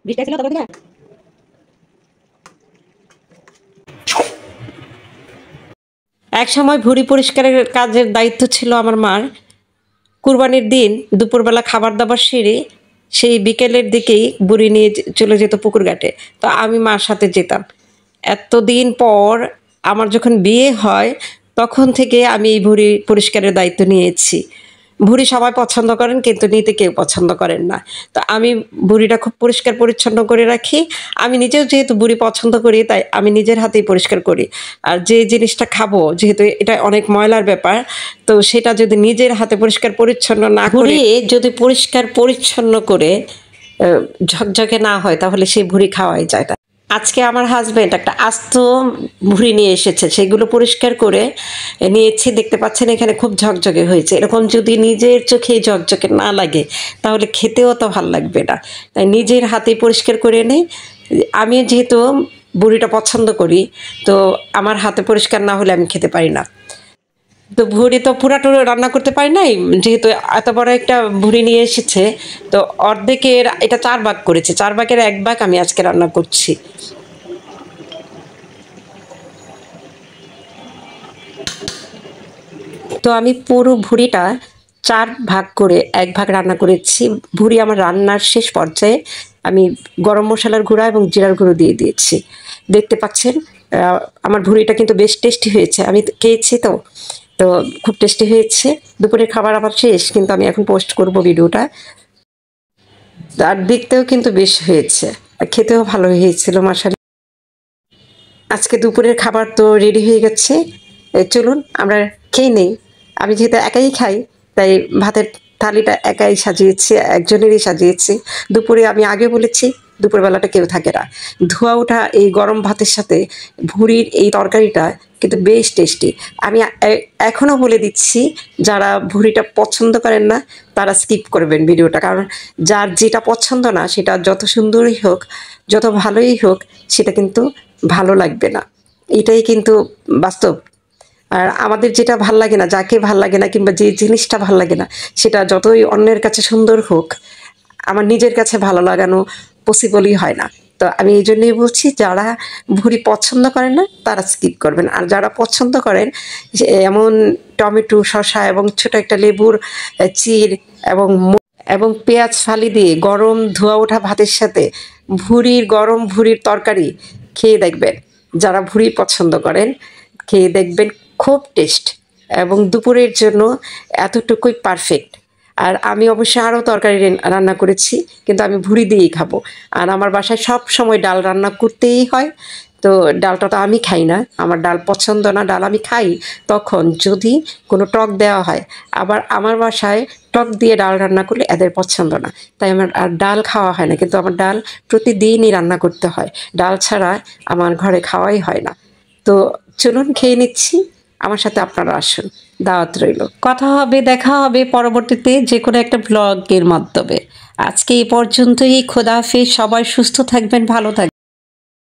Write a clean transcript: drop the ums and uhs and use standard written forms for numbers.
বৃষ্টি ছিল তখন থেকে। এক সময় ভুঁড়ি পরিষ্কারের কাজের দায়িত্ব ছিল আমার মার। কুরবানির দিন দুপুরবেলা খাবার দাবার সেরে সেই বিকেলের দিকেই বুড়ি নিয়ে চলে যেত পুকুর ঘাটে। তো আমি মার সাথে যেতাম। এতদিন পর আমার যখন বিয়ে হয় তখন থেকে আমি এই ভুঁড়ি পরিষ্কারের দায়িত্ব নিয়েছি। ভুঁড়ি সবাই পছন্দ করেন কিন্তু নিতে কেউ পছন্দ করেন না। তো আমি ভুঁড়িটা খুব পরিষ্কার পরিচ্ছন্ন করে রাখি। আমি নিজেও যেহেতু ভুঁড়ি পছন্দ করি তাই আমি নিজের হাতেই পরিষ্কার করি। আর যে জিনিসটা খাবো যেহেতু এটা অনেক ময়লার ব্যাপার, তো সেটা যদি নিজের হাতে পরিষ্কার পরিচ্ছন্ন না করে যদি পরিষ্কার পরিচ্ছন্ন করে ঝকঝকে না হয় তাহলে সেই ভুঁড়ি খাওয়াই যায় না। আজকে আমার হাজব্যান্ড একটা আস্ত ভুঁড়ি নিয়ে এসেছে, সেগুলো পরিষ্কার করে নিয়েছি। দেখতে পাচ্ছেন এখানে খুব ঝকঝকে হয়েছে। এরকম যদি নিজের চোখে ঝকঝকে না লাগে তাহলে খেতেও তো ভাল লাগবে না। তাই নিজের হাতেই পরিষ্কার করে নিই। আমি যেহেতু ভুঁড়িটা পছন্দ করি, তো আমার হাতে পরিষ্কার না হলে আমি খেতে পারি না। তো ভুঁড়ি তো পুরাটা রান্না করতে পারি নাই, যেহেতু এত বড় একটা ভুঁড়ি নিয়ে এসেছে। তো অর্ধেকের এটা 4 ভাগ করেছে, 4 ভাগের 1 ভাগ আমি আজকে রান্না করছি। তো আমি পুরো ভুঁড়িটা 4 ভাগ করে 1 ভাগ রান্না করেছি। ভুঁড়ি আমার রান্নার শেষ পর্যায়ে আমি গরম মশলার গুঁড়া এবং জিরার গুঁড়ো দিয়ে দিয়েছি। দেখতে পাচ্ছেন আমার ভুঁড়িটা কিন্তু বেশ টেস্টি হয়েছে। আমি খেয়েছি তো, তো খুব টেস্টি হয়েছে। দুপুরের খাবার আমার শেষ, কিন্তু আমি এখন পোস্ট করব ভিডিওটা। আর দেখতেও কিন্তু বেশ হয়েছে, আর খেতেও ভালো হয়েছিল মাশাআল্লাহ। আজকে দুপুরের খাবার তো রেডি হয়ে গেছে। চলুন আমরা খেয়ে নেই। আমি যেহেতু একাই খাই তাই ভাতের থালিটা একাই সাজিয়েছি, একজনেরই সাজিয়েছি। দুপুরে আমি আগে বলেছি দুপুরবেলাটা কেউ থাকে না। ধোয়া ওঠা এই গরম ভাতের সাথে ভুঁড়ির এই তরকারিটা কিন্তু বেশ টেস্টি। আমি এখনও বলে দিচ্ছি, যারা ভুঁড়িটা পছন্দ করেন না তারা স্কিপ করবেন ভিডিওটা, কারণ যার যেটা পছন্দ না সেটা যত সুন্দরই হোক, যত ভালোই হোক, সেটা কিন্তু ভালো লাগবে না। এটাই কিন্তু বাস্তব। আর আমাদের যেটা ভাল লাগে না, যাকে ভাল লাগে না, কিংবা যে জিনিসটা ভাল লাগে না, সেটা যতই অন্যের কাছে সুন্দর হোক, আমার নিজের কাছে ভালো লাগানো পসিবলই হয় না। তো আমি এই জন্যই বলছি, যারা ভুঁড়ি পছন্দ করেন না তারা স্কিপ করবেন। আর যারা পছন্দ করেন, এমন টমেটো, শসা এবং ছোট একটা লেবুর চির এবং এবং পেঁয়াজ ফালি দিয়ে গরম ধোয়া ওঠা ভাতের সাথে গরম ভুঁড়ির তরকারি খেয়ে দেখবেন। যারা ভুঁড়ি পছন্দ করেন খেয়ে দেখবেন, খুব টেস্ট। এবং দুপুরের জন্য এতটুকুই পারফেক্ট। আর আমি অবশ্য আরও তরকারি রান্না করেছি, কিন্তু আমি ভুঁড়ি দিয়েই খাবো। আর আমার বাসায় সব সময় ডাল রান্না করতেই হয়। তো ডালটা তো আমি খাই না, আমার ডাল পছন্দ না। ডাল আমি খাই তখন যদি কোনো টক দেওয়া হয়। আবার আমার বাসায় টক দিয়ে ডাল রান্না করলে এদের পছন্দ না, তাই আমার আর ডাল খাওয়া হয় না। কিন্তু আমার ডাল প্রতিদিনই রান্না করতে হয়, ডাল ছাড়া আমার ঘরে খাওয়াই হয় না। তো চলুন খেয়ে নিচ্ছি, আমার সাথে আপনারা আসুন, দাওয়াত রইল। কথা হবে, দেখা হবে পরবর্তীতে যে কোনো একটা ব্লগের মাধ্যমে। আজকে এই পর্যন্তই। খোদা হাফেজ। সবাই সুস্থ থাকবেন, ভালো থাকবেন।